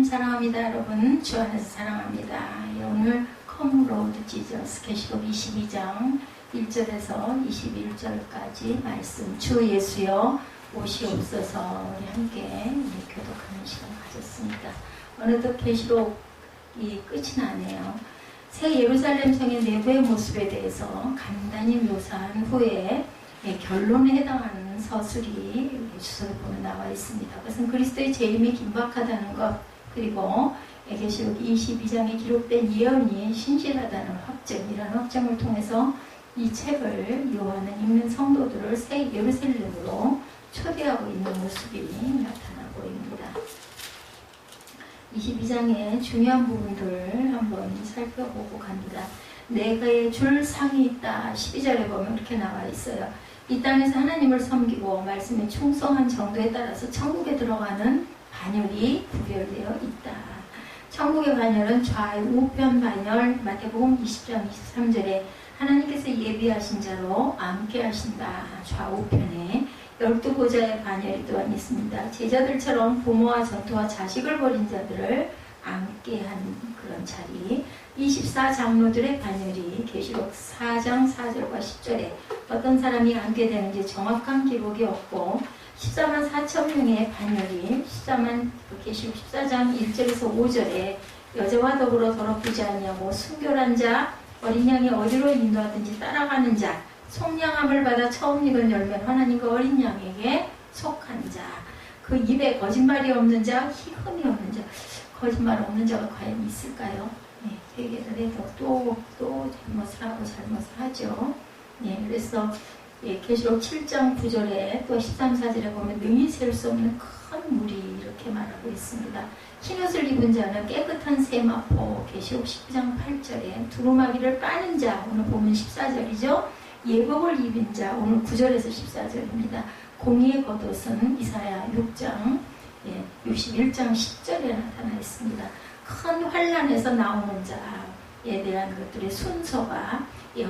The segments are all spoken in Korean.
사랑합니다. 여러분, 주 안에서 사랑합니다. 오늘 컴로드 지저스 계시록 22장 1절에서 21절까지 말씀, 주 예수여 오시옵소서. 우리 함께 교독하는 시간 가졌습니다. 어느덧 계시록이 끝이 나네요. 새 예루살렘 성의 내부의 모습에 대해서 간단히 묘사한 후에 결론에 해당하는 서술이 주석에 보면 나와 있습니다. 그것은 그리스도의 재림이 긴박하다는 것, 그리고 계시록 22장에 기록된 예언이 신실하다는 확증, 이런 확증을 통해서 이 책을 요한은 읽는 성도들을 새 예루살렘으로 초대하고 있는 모습이 나타나 보입니다. 22장의 중요한 부분들을 한번 살펴보고 갑니다. 내게 줄 상이 있다. 12절에 보면 이렇게 나와 있어요. 이 땅에서 하나님을 섬기고 말씀에 충성한 정도에 따라서 천국에 들어가는 반열이 구별되어 있다. 천국의 반열은 좌우편 반열, 마태복음 20장 23절에 하나님께서 예비하신 자로 앉게 하신다. 좌우편에 12보좌의 반열이 또한 있습니다. 제자들처럼 부모와 전토와 자식을 버린 자들을 앉게 한 그런 자리. 24장로들의 반열이 계시록 4장 4절과 10절에 어떤 사람이 앉게 되는지 정확한 기록이 없고 14만 4천 명의 반열이 계시록 14장 1절에서 5절에 여자와 더불어 더럽히지 아니하고 순결한 자, 어린 양이 어디로 인도하든지 따라가는 자, 속량함을 받아 처음 익은 열매 하나님과 어린 양에게 속한 자, 그 입에 거짓말이 없는 자, 희흠이 없는 자. 거짓말 없는 자가 과연 있을까요? 회개를 해서 또 잘못을 하고 잘못을 하죠. 그래서 계시록 7장 9절에 또 13, 4절에 보면 능히 셀 수 없는 큰 물이 이렇게 말하고 있습니다. 흰옷을 입은 자는 깨끗한 세마포, 계시록 19장 8절에 두루마기를 빠는 자, 오늘 보면 14절이죠. 예복을 입은 자, 오늘 9절에서 14절입니다. 공의의 겉옷은 이사야 6장 61장 10절에 나타나 있습니다. 큰 환란에서 나오는 자에 대한 것들의 순서가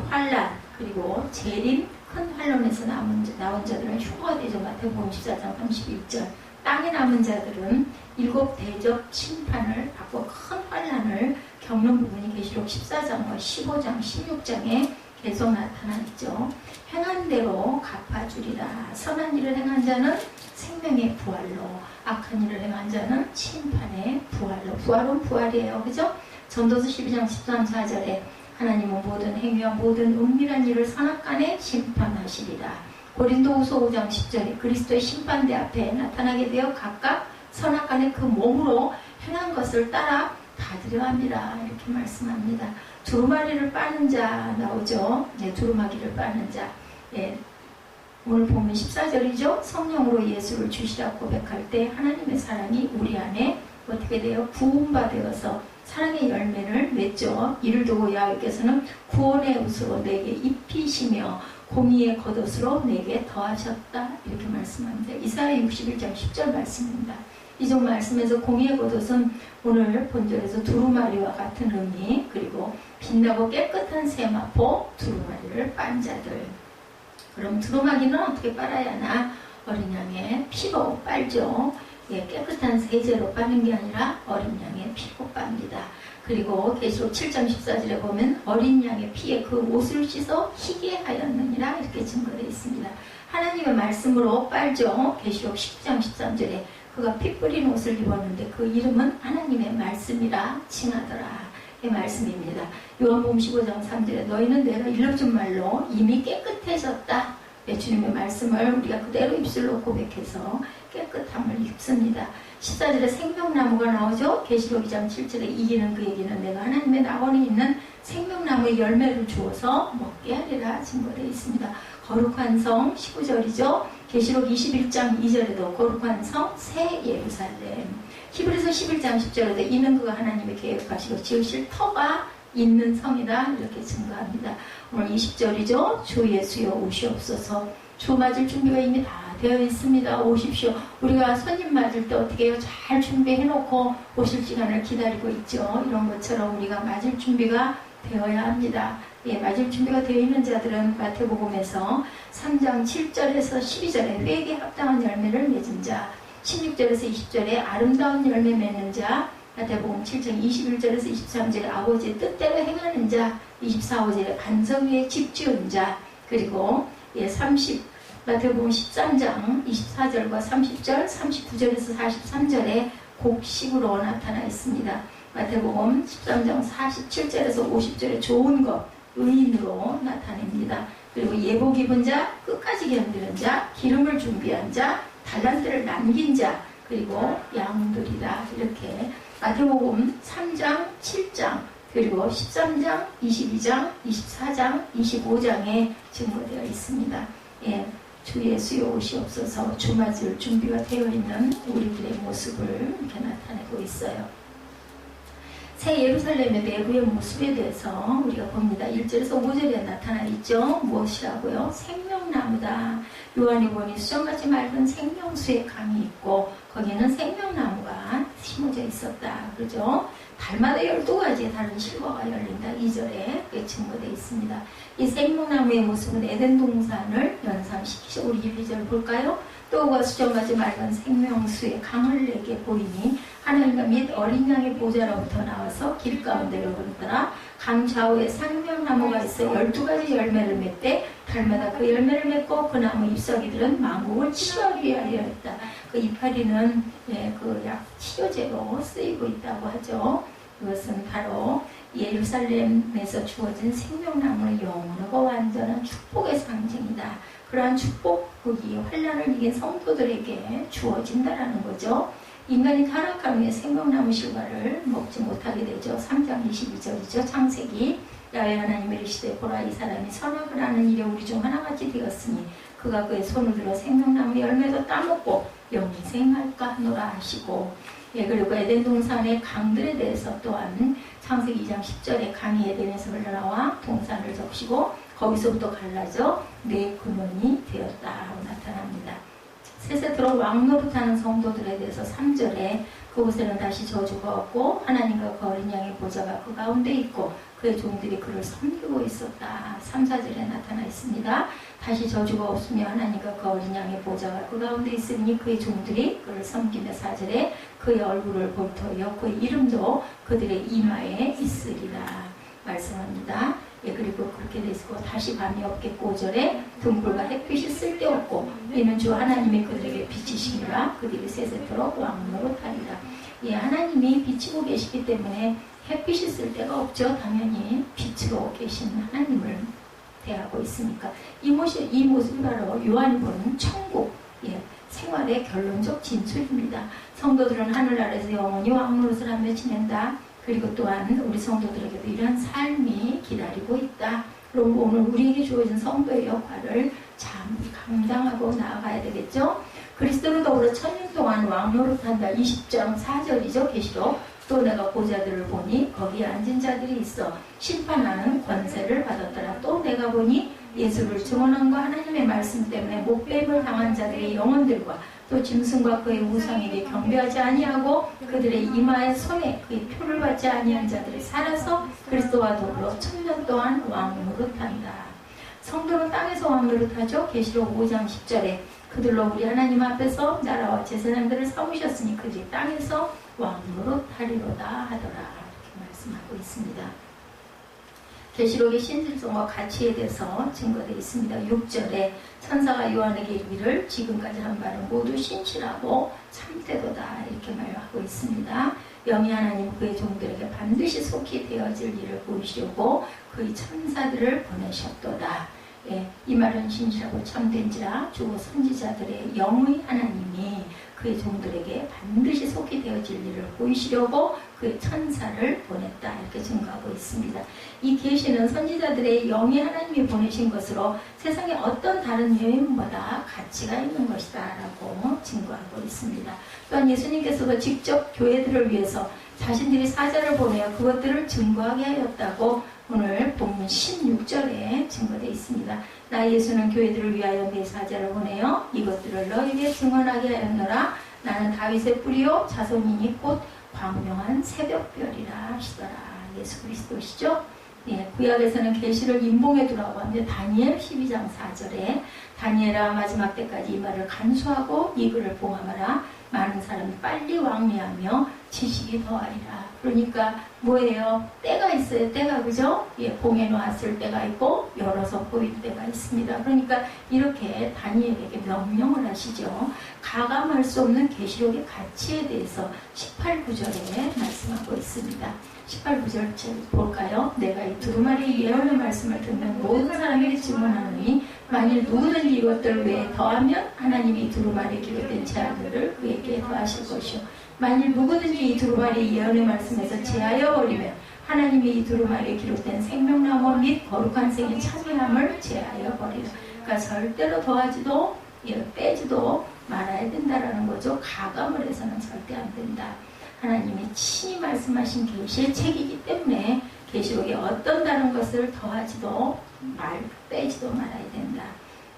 환란, 그리고 재림, 큰 환란에서 나온 자들은 휴거가 되죠. 마태복음 14장 31절. 땅에 남은 자들은 7 대접 심판을 받고 큰 환란을 겪는 부분이 계시록 14장과 15장, 16장에 계속 나타나 있죠. 행한 대로 갚아주리라. 선한 일을 행한 자는 생명의 부활로, 악한 일을 행한 자는 심판의 부활로. 부활은 부활이에요. 그죠? 전도서 12장 13, 4절에 하나님은 모든 행위와 모든 은밀한 일을 선악간에 심판하시리라. 고린도후서 5장 10절에 그리스도의 심판대 앞에 나타나게 되어 각각 선악간에 그 몸으로 행한 것을 따라 받으려 합니다. 이렇게 말씀합니다. 두루마리를 빠는 자 나오죠. 두루마기를 빠는 자. 오늘 보면 14절이죠. 성령으로 예수를 주시라 고백할 때 하나님의 사랑이 우리 안에 어떻게 되어 부음바되어서 사랑의 열매를 맺죠. 이를 두고 야훼께서는 구원의 옷으로 내게 입히시며 공의의 겉옷으로 내게 더하셨다. 이렇게 말씀합니다. 이사야 61장 10절 말씀입니다. 이종 말씀에서 공의의 겉옷은 오늘 본절에서 두루마리와 같은 의미, 그리고 빛나고 깨끗한 세마포, 두루마리를 빤 자들. 그럼 두루마기는 어떻게 빨아야 하나? 어린 양의 피로 빨죠. 깨끗한 세제로 빠는 게 아니라 어린 양의 피로 빱니다. 그리고 계시록 7장 14절에 보면 어린 양의 피에 그 옷을 씻어 희게 하였느니라 이렇게 증거되어 있습니다. 하나님의 말씀으로 빨죠. 계시록 19장 13절에 그가 피 뿌린 옷을 입었는데 그 이름은 하나님의 말씀이라 칭하더라. 이 말씀입니다. 요한복음 15장 3절에 너희는 내가 일러준 말로 이미 깨끗해졌다. 주님의 말씀을 우리가 그대로 입술로 고백해서 깨끗함을 입습니다. 14절에 생명나무가 나오죠. 계시록 2장 7절에 이기는 그에게는 내가 하나님의 낙원에 있는 생명나무의 열매를 주어서 먹게 하리라 증거되어 있습니다. 거룩한 성 19절이죠. 계시록 21장 2절에도 거룩한 성 새 예루살렘. 히브리서 11장 10절에도 이는 그가 하나님의 계획하시고 지으실 터가 있는 성이다 이렇게 증거합니다. 오늘 20절이죠. 주 예수여 오시옵소서. 주 맞을 준비가 이미 다 되어 있습니다. 오십시오. 우리가 손님 맞을 때 어떻게 해요? 잘 준비해놓고 오실 시간을 기다리고 있죠. 이런 것처럼 우리가 맞을 준비가 되어야 합니다. 맞을 준비가 되어 있는 자들은 마태복음에서 3장 7절에서 12절에 회개에 합당한 열매를 맺은 자, 16절에서 20절에 아름다운 열매 맺는 자, 마태복음 7장 21절에서 23절에 아버지의 뜻대로 행하는 자, 24절에 반석 위에 집 지은 자, 그리고 마태복음 13장 24절과 30절, 39절에서 43절에 곡식으로 나타나 있습니다. 마태복음 13장 47절에서 50절에 좋은 것, 의인으로 나타냅니다. 그리고 예복 입은 자, 끝까지 견디는 자, 기름을 준비한 자, 달란트를 남긴 자, 그리고 양들이다. 이렇게 마태복음 3장, 7장, 그리고 13장, 22장, 24장, 25장에 증거되어 있습니다. 예, 주 예수여 오시옵소서. 주 맞을 준비가 되어 있는 우리들의 모습을 이렇게 나타내고 있어요. 새 예루살렘의 내부의 모습에 대해서 우리가 봅니다. 1절에서 5절에 나타나 있죠. 무엇이라고요? 생명나무다. 요한이 보니 수정같이 맑은 생명수의 강이 있고 거기에는 생명나무가 심어져 있었다. 그러죠? 달마다 12가지의 다른 실과가 열린다. 2절에 그게 증거되어 있습니다. 이 생명나무의 모습은 에덴 동산을 연상시키죠. 우리 1, 2절 볼까요? 또가 수정같이 맑은 생명수의 강을 내게 보이니 하나님과 및 어린 양의 보좌로부터 나와서 길 가운데로 흐르더라. 강 좌우에 생명나무가 있어 12가지 열매를 맺되 달마다 그 열매를 맺고 그 나무 잎사귀들은 만국을 치료하기 위하여 했다. 그 이파리는 그 약 치료제로 쓰이고 있다고 하죠. 이것은 바로 예루살렘에서 주어진 생명나무의 영원하고 완전한 축복의 상징이다. 그러한 축복이 환난을 이긴 성도들에게 주어진다라는 거죠. 인간이 타락한 후에 생명나무 실과를 먹지 못하게 되죠. 3장 22절이죠. 창세기. 야훼 하나님이 이르시되 보라 이 사람이 선악을 하는 일에 우리 중 하나같이 되었으니 그가 그의 손을 들어 생명나무 열매도 따먹고 영생할까 하노라 하시고, 그리고 에덴 동산의 강들에 대해서 또한 창세기 2장 10절에 강이 에덴에서 흘러나와 동산을 적시고 거기서부터 갈라져 네 근원이 되었다고 나타납니다. 셋에 들어 왕노릇하는 성도들에 대해서 3절에 그곳에는 다시 저주가 없고 하나님과 그 어린 양의 보좌가 그 가운데 있고 그의 종들이 그를 섬기고 있었다. 3, 4절에 나타나 있습니다. 다시 저주가 없으며 하나님과 그 어린 양의 보좌가 그 가운데 있으니 그의 종들이 그를 섬기며 4절에 그의 얼굴을 볼 터이요 그의 이름도 그들의 이마에 있으리라 말씀합니다. 그리고 그렇게 돼 있고 다시 밤이 없겠고 5절에 등불과 햇빛이 쓸데없고 이는 주 하나님이 그들에게 비치시니라 그들이 세세토록 왕노릇하리라. 하나님이 비치고 계시기 때문에 햇빛이 쓸 데가 없죠. 당연히 빛으로 계신 하나님을 대하고 있으니까 이 모습이 바로 요한이 보는 천국 생활의 결론적 진술입니다. 성도들은 하늘나라에서 영원히 왕노릇을 하며 지낸다. 그리고 또한 우리 성도들에게도 이러한 삶이 기다리고 있다. 그럼 오늘 우리에게 주어진 성도의 역할을 참 감당하고 나아가야 되겠죠. 그리스도로 더불어 1000년 동안 왕노릇한다. 20장 4절이죠. 계시록. 또 내가 보좌들을 보니 거기에 앉은 자들이 있어 심판하는 권세를 받았더라. 또 내가 보니 예수를 증언한 거 하나님의 말씀 때문에 목배임을 당한 자들의 영혼들과 또 짐승과 그의 우상에게 경배하지 아니하고 그들의 이마에 손에 그의 표를 받지 아니한 자들이 살아서 그리스도와 더불어 1000년 동안 왕노릇한다. 성도는 땅에서 왕노릇하죠. 계시록 5장 10절에 그들로 우리 하나님 앞에서 나라와 제사장들을 삼으셨으니 그들이 땅에서 왕노릇하리로다 하더라. 이렇게 말씀하고 있습니다. 계시록의 신실성과 가치에 대해서 증거되어 있습니다. 6절에 천사가 요한에게 이르기를 지금까지 한 바는 모두 신실하고 참되도다 이렇게 말하고 있습니다. 영이 하나님 그의 종들에게 반드시 속히 되어질 일을 보이시려고 그의 천사들을 보내셨도다. 이 말은 신실하고 참된지라 주 선지자들의 영의 하나님이 그의 종들에게 반드시 속히 되어질 일을 보이시려고 그의 천사를 보냈다 이렇게 증거하고 있습니다. 이 계시는 선지자들의 영이 하나님이 보내신 것으로 세상에 어떤 다른 여인보다 가치가 있는 것이다 라고 증거하고 있습니다. 또한 예수님께서도 직접 교회들을 위해서 자신들이 사자를 보내어 그것들을 증거하게 하였다고 오늘 본문 16절에 증거되어 있습니다. 나 예수는 교회들을 위하여 내 사자를 보내어 이것들을 너희에게 증언하게 하였노라. 나는 다윗의 뿌리요 자손이니 곧 광명한 새벽별이라 하시더라. 예수 그리스도시죠. 구약에서는 계시를 임봉에 두라고 하는데 다니엘 12장 4절에 다니엘아 마지막 때까지 이 말을 간수하고 이 글을 봉함하라. 많은 사람이 빨리 왕래하며 지식이 더하리라. 그러니까 뭐예요? 때가 있어요. 때가, 그죠? 예, 봉해 놓았을 때가 있고 열어서 보일 때가 있습니다. 그러니까 이렇게 다니엘에게 명령을 하시죠. 가감할 수 없는 계시록의 가치에 대해서 18구절에 말씀하고 있습니다. 18구절 볼까요? 내가 이 두루마리 예언의 말씀을 듣는 모든 사람에게 질문하노니 만일 누구든지 이것들 외에 더하면 하나님이 이 두루마리에 기록된 제한들을 그에게 더하실 것이요 만일 누구든지 이 두루마리 예언의 말씀에서 제하여 버리면 하나님이 이 두루마리에 기록된 생명나무 및 거룩한 생의 차지함을 제하여 버리라. 그러니까 절대로 더하지도 빼지도 말아야 된다라는 거죠. 가감을 해서는 절대 안 된다. 하나님이 친히 말씀하신 계시의 책이기 때문에 계시록에 어떤 다른 것을 더하지도 빼지도 말아야 된다.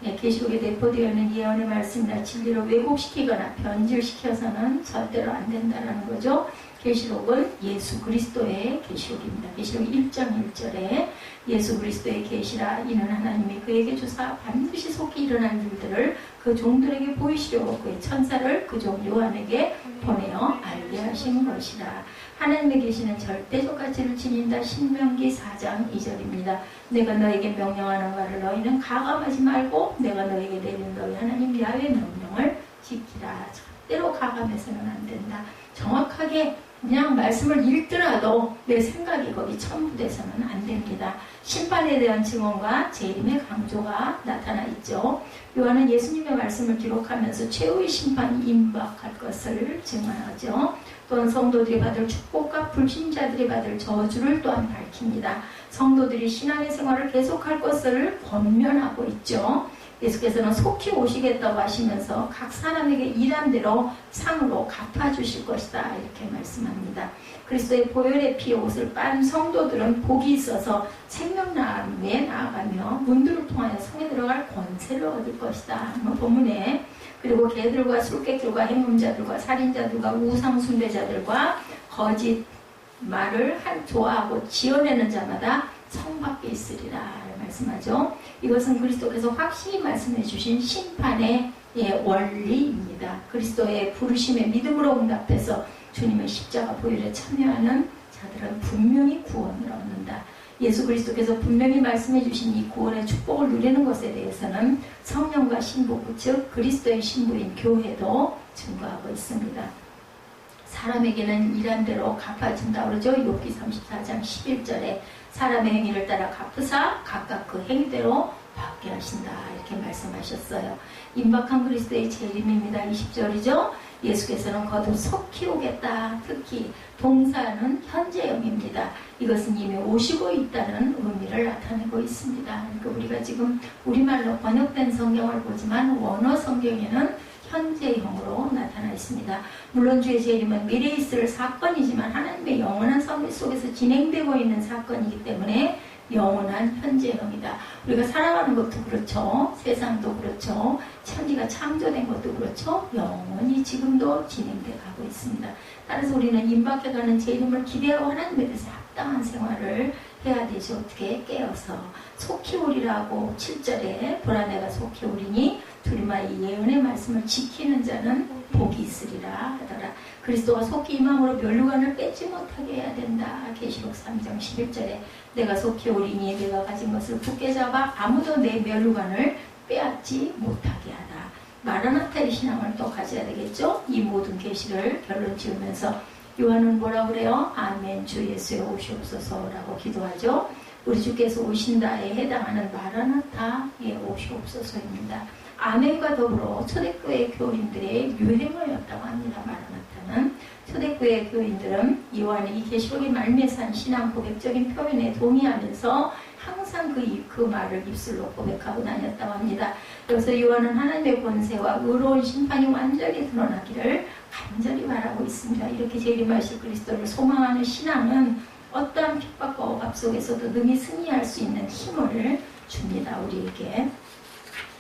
예, 계시록에 내포되어 있는 예언의 말씀이나 진리를 왜곡시키거나 변질시켜서는 절대로 안 된다는 거죠. 계시록은 예수 그리스도의 계시록입니다. 계시록 1장 1절에 예수 그리스도의 계시라 이는 하나님이 그에게 주사 반드시 속히 일어날 일들을 그 종들에게 보이시려고 그의 천사를 그 종 요한에게 보내어 알게 하신 것이라. 하나님의 계시는 절대적 가치를 지닌다. 신명기 4장 2절입니다. 내가 너에게 명령하는 바를 너희는 가감하지 말고 내가 너에게 내린 너희 하나님 야훼 명령을 지키라. 절대로 가감해서는 안 된다. 정확하게 그냥 말씀을 읽더라도 내 생각이 거기 첨부돼서는 안 됩니다. 심판에 대한 증언과 재림의 강조가 나타나 있죠. 요한은 예수님의 말씀을 기록하면서 최후의 심판이 임박할 것을 증언하죠. 또한 성도들이 받을 축복과 불신자들이 받을 저주를 또한 밝힙니다. 성도들이 신앙의 생활을 계속할 것을 권면하고 있죠. 예수께서는 속히 오시겠다고 하시면서 각 사람에게 일한 대로 상으로 갚아주실 것이다 이렇게 말씀합니다. 그리스도의 보혈의 피에 옷을 빤 성도들은 복이 있어서 생명나무에 나아가며 문들을 통하여 성에 들어갈 권세를 얻을 것이다. 본문에 그리고 개들과 술객들과 행음자들과 살인자들과 우상숭배자들과 거짓 말을 좋아하고 지어내는 자마다 성 밖에 있으리라 말씀하죠. 이것은 그리스도께서 확실히 말씀해 주신 심판의 원리입니다. 그리스도의 부르심에 믿음으로 응답해서 주님의 십자가 보혈에 참여하는 자들은 분명히 구원을 얻는다. 예수 그리스도께서 분명히 말씀해 주신 이 구원의 축복을 누리는 것에 대해서는 성령과 신부, 즉 그리스도의 신부인 교회도 증거하고 있습니다. 사람에게는 일한 대로 갚아준다 그러죠. 욥기 34장 11절에 사람의 행위를 따라 갚으사 각각 그 행위대로 받게 하신다 이렇게 말씀하셨어요. 임박한 그리스도의 재림입니다. 20절이죠. 예수께서는 거듭 속히 오겠다. 특히 동사는 현재형입니다. 이것은 이미 오시고 있다는 의미를 나타내고 있습니다. 그러니까 우리가 지금 우리말로 번역된 성경을 보지만 원어 성경에는 현재형으로 나타나 있습니다. 물론 주의 재림은 미래에 있을 사건이지만 하나님의 영원한 섭리 속에서 진행되고 있는 사건이기 때문에 영원한 현재형이다. 우리가 살아가는 것도 그렇죠. 세상도 그렇죠. 천지가 창조된 것도 그렇죠. 영원히 지금도 진행돼 가고 있습니다. 따라서 우리는 임박해가는 재림을 기대하고 하나님에 대해서 합당한 생활을 해야 되죠. 어떻게 깨어서 속히 오리라고 7절에 보라 내가 속히 오리니 두루마리 예언의 말씀을 지키는 자는 복이 있으리라 하더라. 그리스도가 속히 임함으로 멸류관을 뺏지 못하게 해야 된다. 계시록 3장 11절에 내가 속히 오리니 내가 가진 것을 굳게 잡아 아무도 내 멸류관을 빼앗지 못하게 하라. 마라나타의 신앙을 또 가져야 되겠죠. 이 모든 계시를 결론 지으면서 요한은 뭐라고 그래요? 아멘 주 예수의 오시옵소서라고 기도하죠. 우리 주께서 오신다에 해당하는 마라나타의 오시옵소서입니다. 아멘과 더불어 초대교회 교인들의 유행어였다고 합니다. 마라나타는 초대교회 교인들은 요한이 이 계시록의 말미에서 한 신앙 고백적인 표현에 동의하면서 항상 그 말을 입술로 고백하고 다녔다고 합니다. 그래서 요한은 하나님의 권세와 의로운 심판이 완전히 드러나기를 간절히 바라고 있습니다. 이렇게 재림하실 그리스도를 소망하는 신앙은 어떠한 핍박과 억압 속에서도 능히 승리할 수 있는 힘을 줍니다. 우리에게.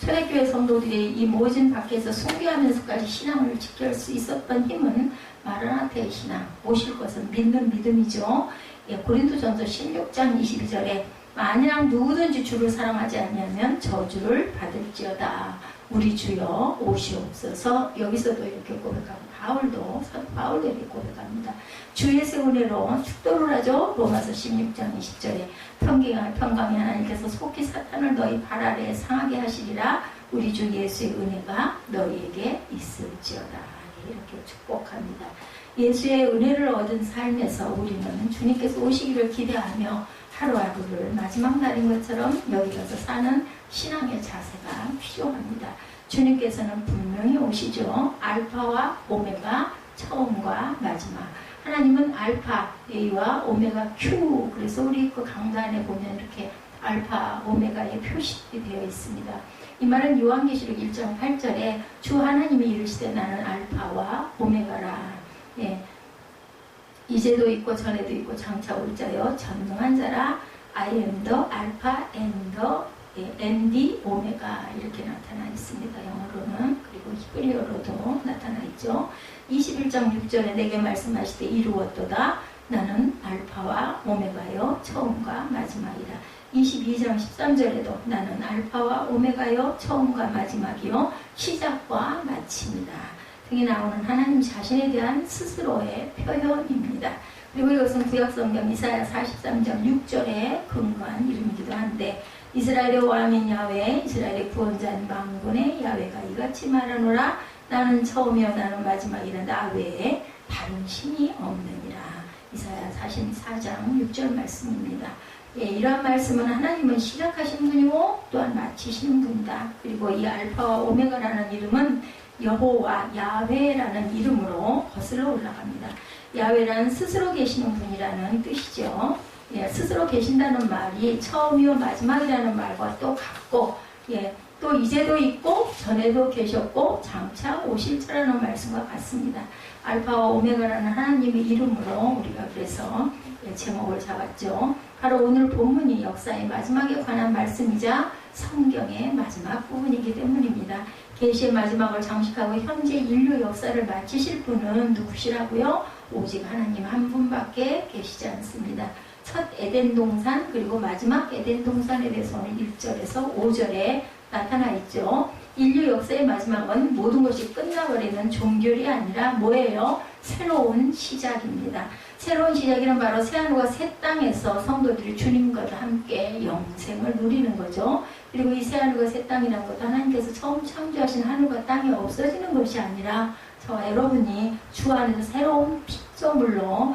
초대교회 성도들이 이 모진 밖에서 숭배하면서까지 신앙을 지킬 수 있었던 힘은 마라나타의 신앙, 오실 것을 믿는 믿음이죠. 고린도전서 16장 22절에 만약 누구든지 주를 사랑하지 아니하면 저주를 받을지어다. 우리 주여 오시옵소서. 여기서도 이렇게 고백하고 바울도 이렇게 고백합니다. 주 예수의 은혜로 축도를 하죠. 로마서 16장 20절에 평강의 하나님께서 속히 사탄을 너희 발 아래에 상하게 하시리라. 우리 주 예수의 은혜가 너희에게 있을지어다. 이렇게 축복합니다. 예수의 은혜를 얻은 삶에서 우리는 주님께서 오시기를 기대하며 하루하루를 마지막 날인 것처럼 여기 가서 사는 신앙의 자세가 필요합니다. 주님께서는 분명히 오시죠. 알파와 오메가, 처음과 마지막. 하나님은 알파 A와 오메가 Q. 그래서 우리 그 강단에 보면 이렇게 알파, 오메가의 표시되어 있습니다. 이 말은 요한계시록 1장 8절에 주 하나님이 이르시되 나는 알파와 오메가라. 예. 이제도 있고 전에도 있고 장차 올 자여 전능한 자라. I am the alpha and the omega 이렇게 나타나 있습니다. 영어로는. 그리고 히브리어로도 나타나 있죠. 21장 6절에 내게 말씀하시되 이루었도다. 나는 알파와 오메가여 처음과 마지막이라. 22장 13절에도 나는 알파와 오메가여 처음과 마지막이요 시작과 마침이다. 등이 나오는 하나님 자신에 대한 스스로의 표현입니다. 그리고 이것은 구약성경 이사야 43장 6절에 근거한 이름이기도 한데 이스라엘의 왕인 야훼, 이스라엘의 구원자인 만군의 야훼가 이같이 말하노라. 나는 처음이요 나는 마지막이라. 나 외에 다른 신이 없느니라. 이사야 44장 6절 말씀입니다. 예, 이러한 말씀은 하나님은 시작하신 분이고 또한 마치시는 분이다. 그리고 이 알파와 오메가라는 이름은 여호와 야훼라는 이름으로 거슬러 올라갑니다. 야훼라는 스스로 계시는 분이라는 뜻이죠. 예, 스스로 계신다는 말이 처음이요 마지막이라는 말과 또 같고, 예, 또 이제도 있고 전에도 계셨고 장차 오실 자라는 말씀과 같습니다. 알파와 오메가라는 하나님의 이름으로 우리가 그래서 제목을 잡았죠. 바로 오늘 본문이 역사의 마지막에 관한 말씀이자 성경의 마지막 부분이기 때문입니다. 계시의 마지막을 장식하고 현재 인류 역사를 마치실 분은 누구시라고요? 오직 하나님 한 분밖에 계시지 않습니다. 첫 에덴 동산 그리고 마지막 에덴 동산에 대해서 오늘 1절에서 5절에 나타나 있죠. 인류 역사의 마지막은 모든 것이 끝나버리는 종결이 아니라 뭐예요? 새로운 시작입니다. 새로운 시작이란 바로 새하늘과 새 땅에서 성도들이 주님과 함께 영생을 누리는 거죠. 그리고 이 새하늘과 새 땅이라는 것도 하나님께서 처음 창조하신 하늘과 땅이 없어지는 것이 아니라 저와 여러분이 주 안에서 새로운 피조물로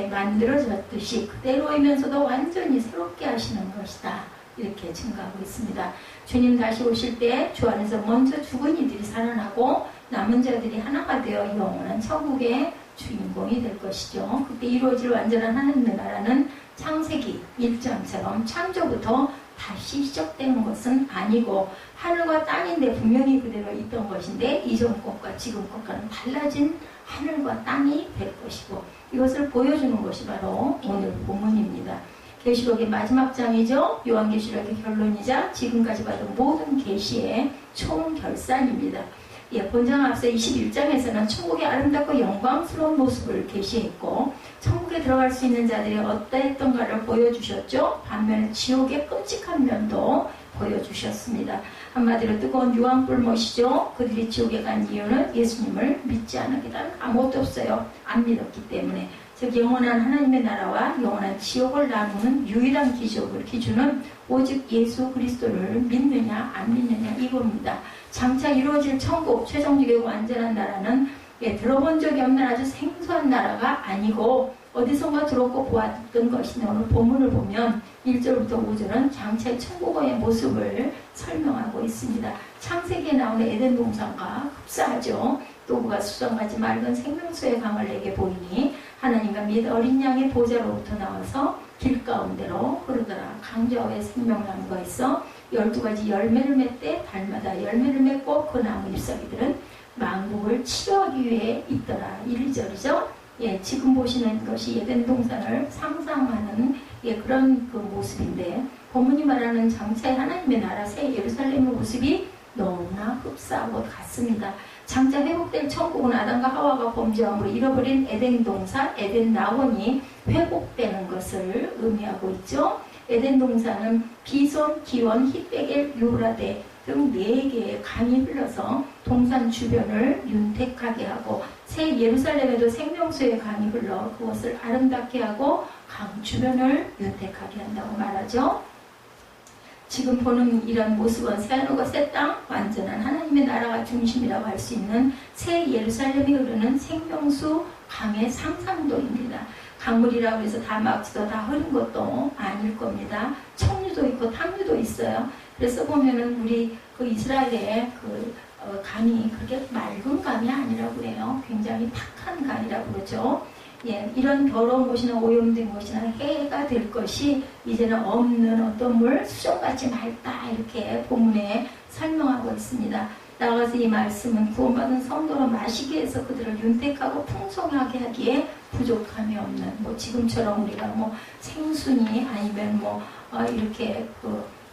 만들어졌듯이 그대로이면서도 완전히 새롭게 하시는 것이다. 이렇게 증거하고 있습니다. 주님 다시 오실 때 주 안에서 먼저 죽은 이들이 살아나고 남은 자들이 하나가 되어 영원한 천국의 주인공이 될 것이죠. 그때 이루어질 완전한 하나님의 나라는 창세기 1장처럼 창조부터 다시 시작되는 것은 아니고 하늘과 땅인데 분명히 그대로 있던 것인데 이전 것과 지금 것과는 달라진 하늘과 땅이 될 것이고 이것을 보여주는 것이 바로 오늘 본문입니다. 계시록의 마지막 장이죠. 요한계시록의 결론이자 지금까지 받은 모든 계시의 총결산입니다. 본장 앞서 21장에서는 천국의 아름답고 영광스러운 모습을 계시했고 천국에 들어갈 수 있는 자들이 어떠했던가를 보여주셨죠. 반면에 지옥의 끔찍한 면도 보여주셨습니다. 한마디로 뜨거운 유황불못이죠. 그들이 지옥에 간 이유는 예수님을 믿지 않았기 때문에 아무것도 없어요. 안 믿었기 때문에. 즉 영원한 하나님의 나라와 영원한 지옥을 나누는 유일한 기준은 오직 예수 그리스도를 믿느냐 안 믿느냐 이겁니다. 장차 이루어질 천국 최종적이고 완전한 나라는 들어본 적이 없는 아주 생소한 나라가 아니고 어디선가 들었고 보았던 것인데 오늘 본문을 보면 1절부터 5절은 장차의 천국의 모습을 설명하고 있습니다. 창세기에 나오는 에덴 동산과 흡사하죠. 또 그가 수정하지 맑은 생명수의 강을 내게 보이니 하나님과 및 어린 양의 보좌로부터 나와서 길 가운데로 흐르더라. 강좌에 생명나무가 있어 12가지 열매를 맺되 달마다 열매를 맺고 그 나무 잎사귀들은 만국을 치료하기 위해 있더라. 1절이죠. 지금 보시는 것이 에덴 동산을 상상하는 그런 그 모습인데 본문이 말하는 장차의 하나님의 나라 새 예루살렘의 모습이 너무나 흡사하고 같습니다. 장차 회복될 천국은 아담과 하와가 범죄함으로 잃어버린 에덴 동산, 에덴 나원이 회복되는 것을 의미하고 있죠. 에덴 동산은 비손, 기원, 히백엘, 유라데 등 4개의 강이 흘러서 동산 주변을 윤택하게 하고 새 예루살렘에도 생명수의 강이 흘러 그것을 아름답게 하고 강 주변을 윤택하게 한다고 말하죠. 지금 보는 이런 모습은 새하늘과 새 땅, 완전한 하나님의 나라가 중심이라고 할 수 있는 새 예루살렘이 흐르는 생명수 강의 상상도입니다. 강물이라고 해서 다 막지도 다 흐른 것도 아닐 겁니다. 척류도 있고 탕류도 있어요. 그래서 보면은 우리 그 이스라엘의 강이 그렇게 맑은 강이 아니라고 해요. 굉장히 탁한 강이라고 그러죠. 예, 이런 더러운 곳이나 오염된 곳이나 해가 될 것이 이제는 없는 어떤 물, 수정같이 맑다 이렇게 본문에 설명하고 있습니다. 나아가서 이 말씀은 구원받은 성도로 마시기 위해서 그들을 윤택하고 풍성하게 하기에 부족함이 없는, 뭐 지금처럼 우리가 뭐 생순이 아니면 뭐 이렇게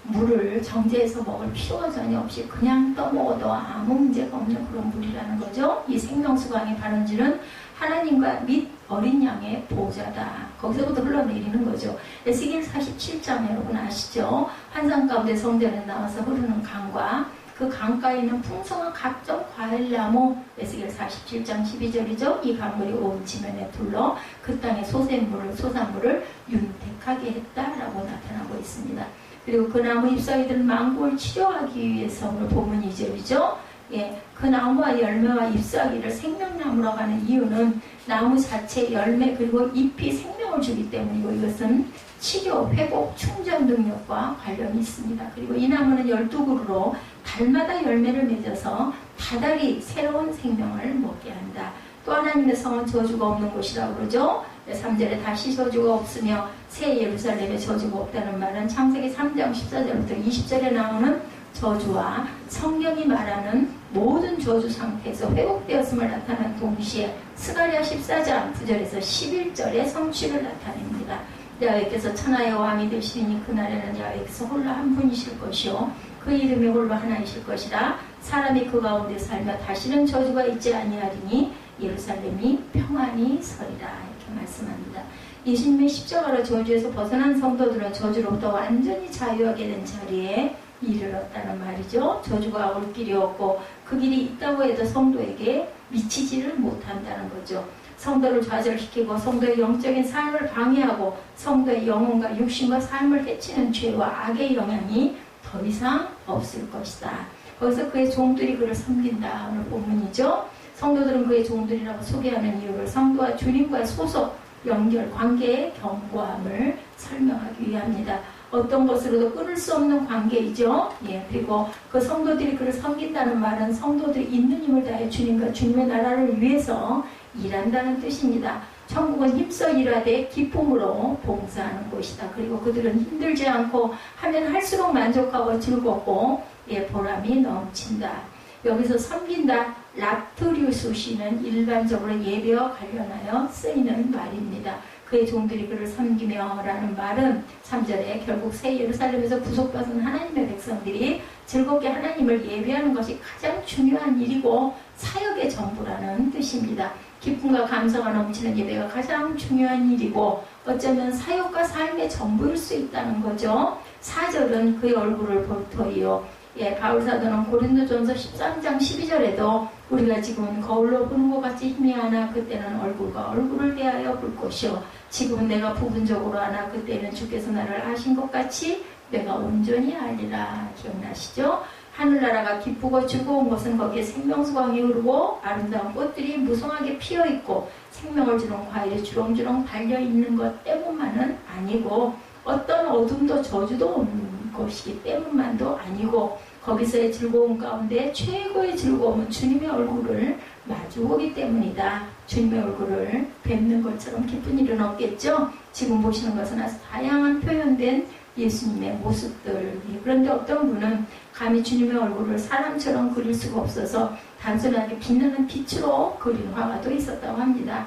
물을 정제해서 먹을 필요가 전혀 없이 그냥 떠먹어도 아무 문제가 없는 그런 물이라는 거죠. 이 생명수강의 발원지는 하나님과 및 어린 양의 보좌다. 거기서부터 흘러내리는 거죠. 에스겔 47장 여러분 아시죠? 환상 가운데 성전에 나와서 흐르는 강과 그 강가에 있는 풍성한 각종 과일나무, 에스겔 47장 12절이죠. 이 강물이 온 지면에 둘러 그 땅의 소산물을 윤택하게 했다라고 나타나고 있습니다. 그리고 그 나무 잎사귀들 망고를 치료하기 위해서 오늘 본문 2절이죠. 예, 그 나무와 열매와 잎사귀를 생명나무라고 하는 이유는 나무 자체 열매 그리고 잎이 생명을 주기 때문이고 이것은 치료, 회복, 충전 능력과 관련이 있습니다. 그리고 이 나무는 12그루로 달마다 열매를 맺어서 다달이 새로운 생명을 먹게 한다. 또 하나님의 성은 저주가 없는 곳이라고 그러죠. 3절에 다시 저주가 없으며 새 예루살렘에 저주가 없다는 말은 창세기 3장 14절부터 20절에 나오는 저주와 성경이 말하는 모든 저주 상태에서 회복되었음을 나타낸 동시에 스가랴 14장 9절에서 11절의 성취를 나타냅니다. 야훼께서 천하의 왕이 되시니 그날에는 야훼께서 홀로 한 분이실 것이요 그 이름이 홀로 하나이실 것이라. 사람이 그 가운데 살며 다시는 저주가 있지 아니하리니 예루살렘이 평안히 서리라. 이렇게 말씀합니다. 예수님의 십자가로 저주에서 벗어난 성도들은 저주로부터 완전히 자유하게 된 자리에 이르렀다는 말이죠. 저주가 올 길이 없고 그 길이 있다고 해도 성도에게 미치지를 못한다는 거죠. 성도를 좌절시키고 성도의 영적인 삶을 방해하고 성도의 영혼과 육신과 삶을 해치는 죄와 악의 영향이 더 이상 없을 것이다. 거기서 그의 종들이 그를 섬긴다. 오늘 본문이죠. 성도들은 그의 종들이라고 소개하는 이유를 성도와 주님과의 소속, 연결, 관계의 견고함을 설명하기 위함입니다. 어떤 것으로도 끊을 수 없는 관계이죠. 예, 그리고 그 성도들이 그를 섬긴다는 말은 성도들이 있는 힘을 다해 주님과 주님의 나라를 위해서 일한다는 뜻입니다. 천국은 힘써 일하되 기쁨으로 봉사하는 곳이다. 그리고 그들은 힘들지 않고 하면 할수록 만족하고 즐겁고 예, 보람이 넘친다. 여기서 섬긴다, 라트리우스시는 일반적으로 예배와 관련하여 쓰이는 말입니다. 그의 종들이 그를 섬기며 라는 말은 3절에 결국 새 예루살렘에서 구속받은 하나님의 백성들이 즐겁게 하나님을 예배하는 것이 가장 중요한 일이고 사역의 전부라는 뜻입니다. 기쁨과 감사가 넘치는 예배가 가장 중요한 일이고 어쩌면 사역과 삶의 전부일 수 있다는 거죠. 4절은 그의 얼굴을 볼 터이요. 예, 바울사도는 고린도전서 13장 12절에도 우리가 지금은 거울로 보는 것 같이 희미하나 그때는 얼굴과 얼굴을 대하여 볼 것이요 지금은 내가 부분적으로 하나 그때는 주께서 나를 아신 것 같이 내가 온전히 알리라. 기억나시죠? 하늘나라가 기쁘고 즐거운 것은 거기에 생명수강이 흐르고 아름다운 꽃들이 무성하게 피어있고 생명을 주는 과일이 주렁주렁 달려있는 것 때문만은 아니고 어떤 어둠도 저주도 없는 것이기 때문만도 아니고 거기서의 즐거움 가운데 최고의 즐거움은 주님의 얼굴을 마주보기 때문이다. 주님의 얼굴을 뵙는 것처럼 기쁜 일은 없겠죠. 지금 보시는 것은 아주 다양한 표현된 예수님의 모습들. 그런데 어떤 분은 감히 주님의 얼굴을 사람처럼 그릴 수가 없어서 단순하게 빛나는 빛으로 그린 화가도 있었다고 합니다.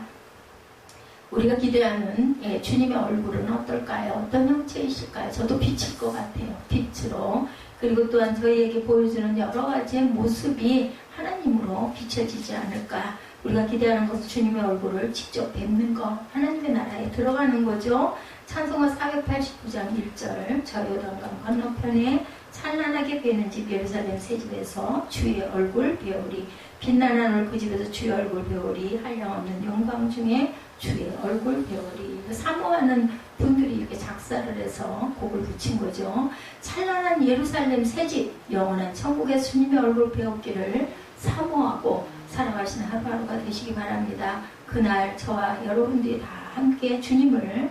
우리가 기대하는 주님의 얼굴은 어떨까요? 어떤 형체이실까요? 저도 빛일 것 같아요. 빛으로. 그리고 또한 저희에게 보여주는 여러 가지의 모습이 하나님으로 비춰지지 않을까. 우리가 기대하는 것은 주님의 얼굴을 직접 뵙는 것, 하나님의 나라에 들어가는 거죠. 찬송가 489장 1절 저 요단강 건너편에 찬란하게 배는 집 예루살렘 새집에서 주의 얼굴 배우리 빛나는 얼굴 그 집에서 주의 얼굴 배우리 한량없는 영광 중에 주의 얼굴 배우리. 사모하는 분들이 이렇게 작사를 해서 곡을 붙인 거죠. 찬란한 예루살렘 새집 영원한 천국의 주님의 얼굴 배우기를 사모하고 살아가시는 하루하루가 되시기 바랍니다. 그날 저와 여러분들이 다 함께 주님을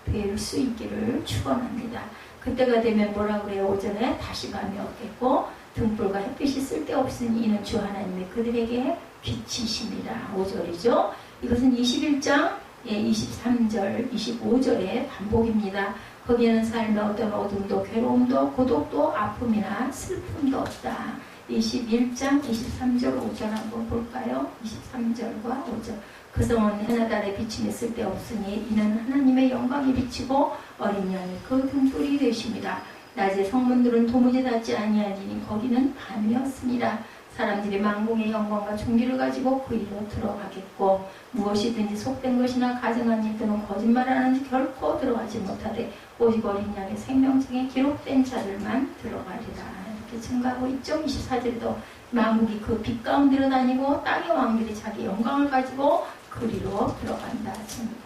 뵐 수 있기를 축원합니다. 그때가 되면 뭐라 그래요? 오전에 다시 밤이 없겠고 등불과 햇빛이 쓸데없으니 이는 주 하나님의 그들에게 빛이십니다. 5절이죠. 이것은 21장 23절 25절의 반복입니다. 거기에는 삶의 어떤 어둠도 괴로움도 고독도 아픔이나 슬픔도 없다. 21장 23절 5절 한번 볼까요? 23절과 5절 그 성은 해나 달에 비침이 쓸데없으니 이는 하나님의 영광이 비치고 어린 양이 그 등불이 되십니다. 낮에 성문들은 도무지 닫지 아니하니 거기는 밤이었습니다. 사람들이 만공의 영광과 존귀를 가지고 그 일로 들어가겠고 무엇이든지 속된 것이나 가증한 일 또는 거짓말하는 결코 들어가지 못하되 오직 어린 양의 생명책에 기록된 자들만 들어가리라. 이렇게 증가하고 있죠. 24절에도 만국이 그 빛 가운데로 다니고 땅의 왕들이 자기 영광을 가지고 그리로 들어간다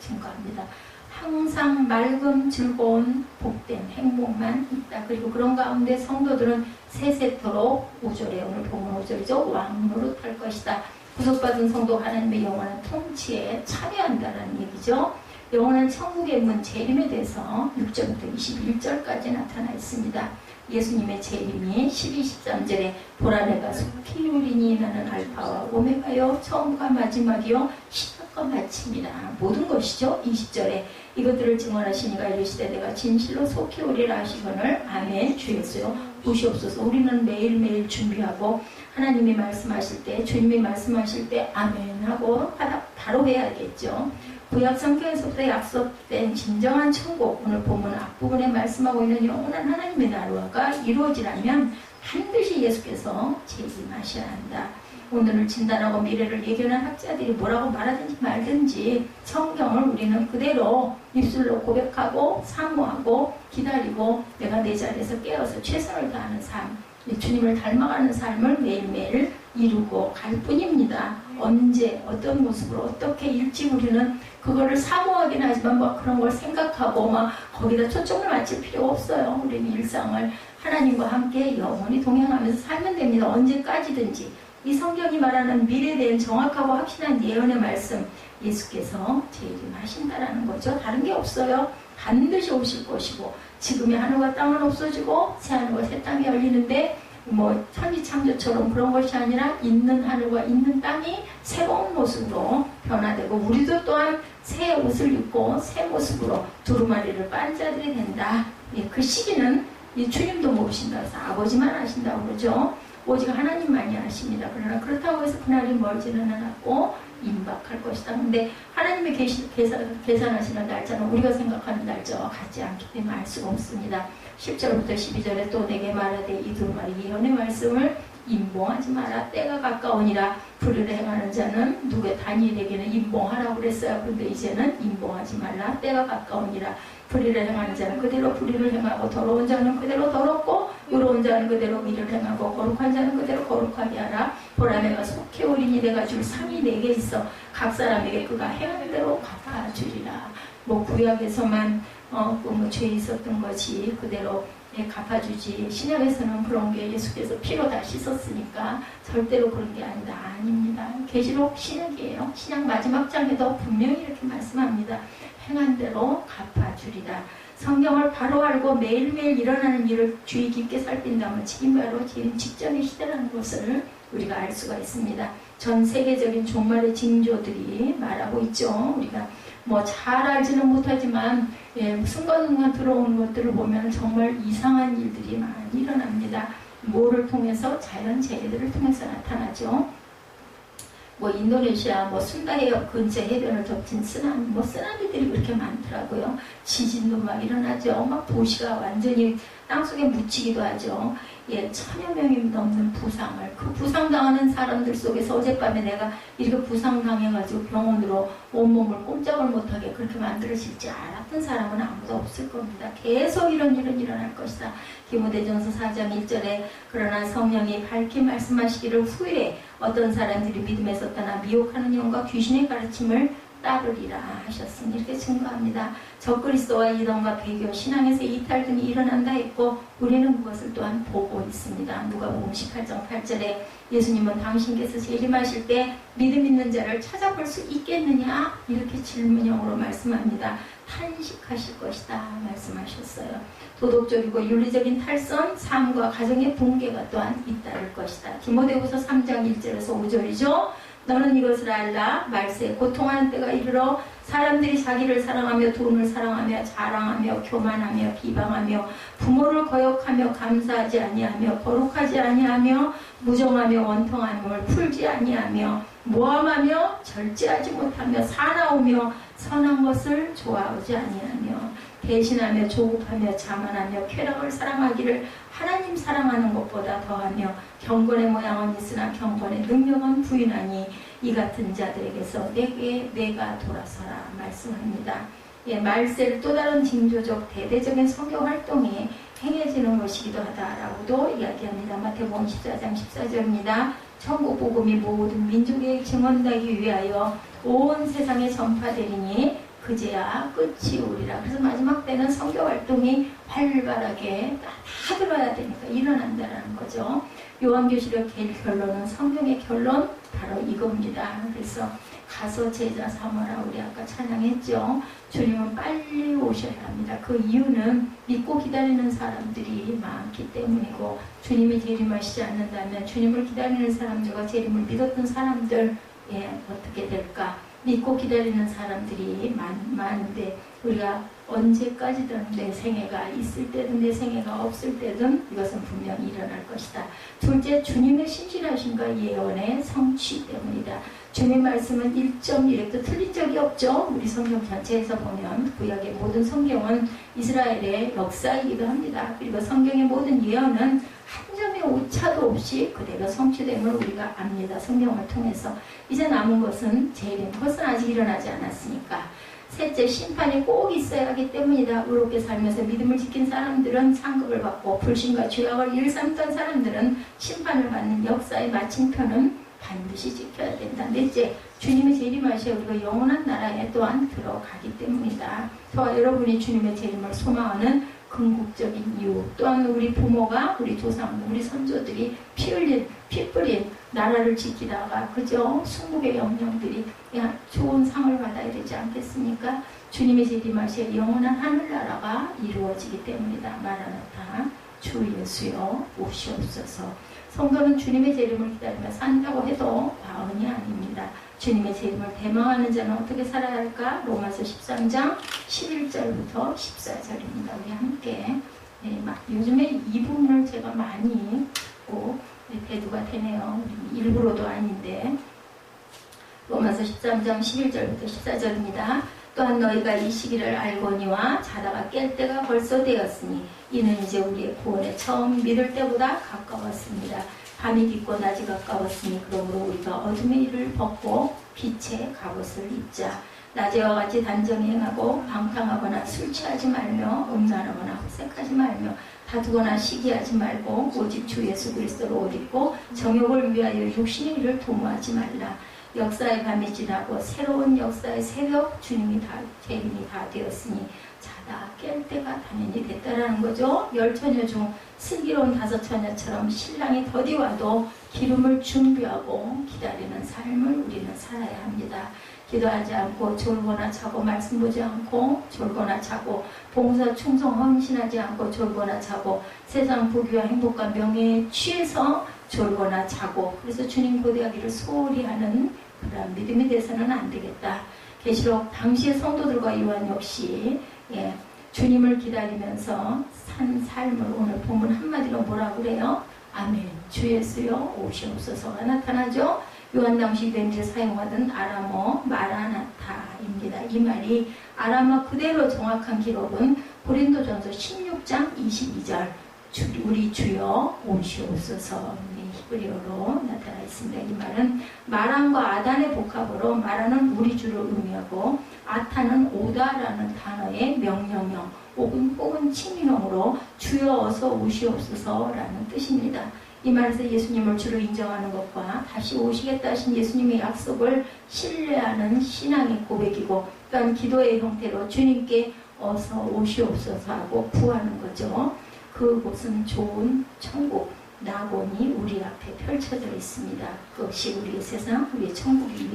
증거합니다. 항상 맑음 즐거운 복된 행복만 있다. 그리고 그런 가운데 성도들은 세세토록 5절에 오늘 보면 5절이죠. 왕노릇할 것이다. 구속받은 성도 하나님의 영원한 통치에 참여한다는 얘기죠. 영원한 천국의 문 재림에 대해서 6절부터 21절까지 나타나 있습니다. 예수님의 재림이 12, 13절에 보라 내가 속히 오리니 나는 알파와 오메가요 처음과 마지막이요 시작과 마침이다. 모든 것이죠. 20절에 이것들을 증언하시니가 이르시되 내가 진실로 속히 오리라 하시거늘 아멘. 주 예수여 보시옵소서. 우리는 매일매일 준비하고 하나님이 말씀하실 때 주님이 말씀하실 때 아멘 하고 바로 해야겠죠. 구약 성경에서부터 약속된 진정한 천국, 오늘 본문 앞부분에 말씀하고 있는 영원한 하나님의 나라가 이루어지려면 반드시 예수께서 재림하셔야 한다. 오늘을 진단하고 미래를 예견한 학자들이 뭐라고 말하든지 말든지 성경을 우리는 그대로 입술로 고백하고 사모하고 기다리고 내가 내 자리에서 깨어서 최선을 다하는 삶, 주님을 닮아가는 삶을 매일매일 이루고 갈 뿐입니다. 언제 어떤 모습으로 어떻게 일찍 우리는 그거를 사모하긴 하지만 뭐 그런 걸 생각하고 막 거기다 초점을 맞출 필요가 없어요. 우리는 일상을 하나님과 함께 영원히 동행하면서 살면 됩니다. 언제까지든지. 이 성경이 말하는 미래에 대한 정확하고 확실한 예언의 말씀, 예수께서 재림하신다라는 거죠. 다른 게 없어요. 반드시 오실 것이고 지금의 하늘과 땅은 없어지고 새 하늘과 새 땅이 열리는데 뭐 천지창조처럼 그런 것이 아니라 있는 하늘과 있는 땅이 새로운 모습으로 변화되고 우리도 또한 새 옷을 입고 새 모습으로 두루마리를 빤 자들이 된다. 그 시기는 주님도 모르신다 해서 아버지만 아신다고 그러죠. 오직 하나님만이 아십니다. 그러나 그렇다고 해서 그날이 멀지는 않았고 임박할 것이다. 근데 하나님이 계산하시는 날짜는 우리가 생각하는 날짜와 같지 않기 때문에 알 수가 없습니다. 10절부터 12절에 또 내게 말하되 이 두루마리 예언의 말씀을 임봉하지 마라. 때가 가까우니라. 불의를 행하는 자는 누구의 다니엘에게는 임봉하라고 그랬어요. 그런데 이제는 임봉하지 말라. 때가 가까우니라. 불의를 행하는 자는 그대로 불의를 행하고 더러운 자는 그대로 더럽고 의로운 자는 그대로 의를 행하고 거룩한 자는 그대로 거룩하게 하라. 보라 내가 속히 오리니 내가 줄 상이 내게 있어 각 사람에게 그가 행한 대로 갚아주리라. 뭐 구약에서만 뭐 죄 있었던 것이 그대로 갚아주지. 신약에서는 그런 게 예수께서 피로 다 씻었으니까 절대로 그런 게 아닙니다. 계시록 신약이에요. 신약 마지막 장에도 분명히 이렇게 말씀합니다. 행한 대로 갚아주리라. 성경을 바로 알고 매일매일 일어나는 일을 주의 깊게 살핀다면 지금 바로 지금 직전의 시대라는 것을 우리가 알 수가 있습니다. 전 세계적인 종말의 징조들이 말하고 있죠. 우리가 뭐 잘 알지는 못하지만 순간순간 들어오는 것들을 보면 정말 이상한 일들이 많이 일어납니다. 뭐를 통해서? 자연재해들을 통해서 나타나죠. 뭐 인도네시아 뭐 순다해협 근처 해변을 덮친 쓰나미, 뭐 쓰나미들이 그렇게 많더라고요. 지진도 막 일어나죠. 막 도시가 완전히 땅속에 묻히기도 하죠. 천여 명이 넘는 부상을, 그 부상당하는 사람들 속에서 어젯밤에 내가 이렇게 부상당해가지고 병원으로 온몸을 꼼짝을 못하게 그렇게 만들어질 줄 알았던 사람은 아무도 없을 겁니다. 계속 이런 일은 일어날 것이다. 디모데전서 4장 1절에 그러나 성령이 밝히 말씀하시기를 후에 어떤 사람들이 믿음에서 떠나 미혹하는 영과 귀신의 가르침을 따르리라 하셨으니 이렇게 증거합니다. 적그리스도와 이단과 배교, 신앙에서 이탈 등이 일어난다 했고 우리는 그것을 또한 보고 있습니다. 누가복음 18장 8절에 예수님은 당신께서 재림하실 때 믿음 있는 자를 찾아볼 수 있겠느냐 이렇게 질문형으로 말씀합니다. 탄식하실 것이다 말씀하셨어요. 도덕적이고 윤리적인 탈선, 삶과 가정의 붕괴가 또한 잇따를 것이다. 디모데후서 3장 1절에서 5절이죠. 너는 이것을 알라. 말세에 고통하는 때가 이르러 사람들이 자기를 사랑하며 돈을 사랑하며 자랑하며 교만하며 비방하며 부모를 거역하며 감사하지 아니하며 거룩하지 아니하며 무정하며 원통함을 풀지 아니하며 모함하며 절제하지 못하며 사나우며 선한 것을 좋아하지 아니하며 대신하며 조급하며 자만하며 쾌락을 사랑하기를 하나님 사랑하는 것보다 더하며 경건의 모양은 있으나 경건의 능력은 부인하니 이 같은 자들에게서 내가 돌아서라 말씀합니다. 말세를 또 다른 징조적 대대적인 선교 활동이 행해지는 것이기도 하다라고도 이야기합니다. 마태복음 14장 14절입니다. 천국 복음이 모든 민족에 증언되기 위하여 온 세상에 전파되리니 그제야 끝이 오리라. 그래서 마지막 때는 선교 활동이 활발하게 다 들어야 되니까 일어난다라는 거죠. 요한계시록 결론은 성경의 결론 바로 이겁니다. 그래서 가서 제자 삼으라 우리 아까 찬양했죠. 주님은 빨리 오셔야 합니다. 그 이유는 믿고 기다리는 사람들이 많기 때문이고 주님이 재림하시지 않는다면 주님을 기다리는 사람들과 재림을 믿었던 사람들 어떻게 될까? 믿고 기다리는 사람들이 많은데 우리가 언제까지든 내 생애가 있을 때든 내 생애가 없을 때든 이것은 분명히 일어날 것이다. 둘째, 주님의 신실하심과 예언의 성취 때문이다. 주님 말씀은 1.1획도 틀린 적이 없죠. 우리 성경 전체에서 보면 구약의 모든 성경은 이스라엘의 역사이기도 합니다. 그리고 성경의 모든 예언은 한 점의 오차도 없이 그대로 성취됨을 우리가 압니다. 성경을 통해서. 이제 남은 것은 재림. 그것은 아직 일어나지 않았으니까. 셋째, 심판이 꼭 있어야 하기 때문이다. 의롭게 살면서 믿음을 지킨 사람들은 상급을 받고 불신과 죄악을 일삼던 사람들은 심판을 받는 역사의 마침표는 반드시 지켜야 된다. 넷째, 주님의 재림하셔 우리가 영원한 나라에 또한 들어가기 때문이다. 저와 여러분이 주님의 재림을 소망하는 궁극적인 이유, 또한 우리 부모가, 우리 조상, 우리 선조들이 피 뿌린 나라를 지키다가 그저 순국의 영령들이 좋은 상을 받아야 되지 않겠습니까? 주님의 재림하셔 영원한 하늘나라가 이루어지기 때문이다. 마라나타, 주 예수여 오시옵소서. 성도는 주님의 재림을 기다리며 산다고 해도 과언이 아닙니다. 주님의 재림을 대망하는 자는 어떻게 살아야 할까? 로마서 13장 11절부터 14절입니다. 우리 함께 요즘에 이 부분을 제가 많이 꼭 대두가 되네요. 일부러도 아닌데 로마서 13장 11절부터 14절입니다. 또한 너희가 이 시기를 알거니와 자다가 깰 때가 벌써 되었으니 이는 이제 우리의 구원에 처음 믿을 때보다 가까웠습니다. 밤이 깊고 낮이 가까웠으니 그러므로 우리가 어둠의 일을 벗고 빛의 갑옷을 입자. 낮에와 같이 단정히 행하고 방탕하거나 술 취하지 말며 음란하거나 흑색하지 말며 다투거나 시기하지 말고 오직 주 예수 그리스도를 옷 입고 정욕을 위하여 육신의 일을 도모하지 말라. 역사의 밤이 지나고 새로운 역사의 새벽 재림이 다 되었으니 자다 깰 때가 당연히 됐다라는 거죠. 10처녀 중 슬기로운 5처녀처럼 신랑이 더디 와도 기름을 준비하고 기다리는 삶을 우리는 살아야 합니다. 기도하지 않고 졸거나 자고 말씀 보지 않고 졸거나 자고 봉사 충성 헌신하지 않고 졸거나 자고 세상 부귀와 행복과 명예에 취해서 졸거나 자고 그래서 주님 고대하기를 소홀히 하는 그런 믿음이 돼서는 안 되겠다. 계시록 당시의 성도들과 요한 역시 주님을 기다리면서 산 삶을 오늘 본문 한마디로 뭐라고 그래요? 아멘. 주 예수여 오시옵소서가 나타나죠. 요한 당시 유대인들이 사용하던 아람어 마라나타입니다. 이 말이 아람어 그대로 정확한 기록은 고린도전서 16장 22절 우리 주여 오시옵소서. 히브리어로 나타나 있습니다. 이 말은 마람과 아단의 복합으로 마라는 우리 주를 의미하고 아타는 오다라는 단어의 명령형 혹은 칭의형으로 주여 어서 오시옵소서라는 뜻입니다. 이 말에서 예수님을 주로 인정하는 것과 다시 오시겠다 하신 예수님의 약속을 신뢰하는 신앙의 고백이고 또한 기도의 형태로 주님께 어서 오시옵소서 하고 구하는 거죠. 그곳은 좋은 천국 낙원이 우리 앞에 펼쳐져 있습니다. 그것이 우리의 세상, 우리의 천국이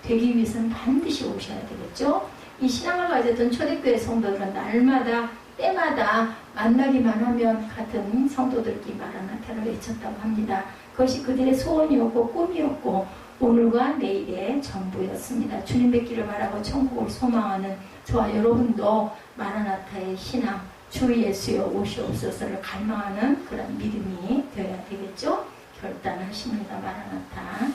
되기 위해서는 반드시 오셔야 되겠죠. 이 신앙을 가졌던 초대교회 성도들은 날마다 때마다 만나기만 하면 같은 성도들끼리 마라나타를 외쳤다고 합니다. 그것이 그들의 소원이었고 꿈이었고 오늘과 내일의 전부였습니다. 주님 뵙기를 바라고 천국을 소망하는 저와 여러분도 마라나타의 신앙, 주 예수여 오시옵소서를 갈망하는 그런 믿음이 되어야 되겠죠. 결단하십니다. 마라나타.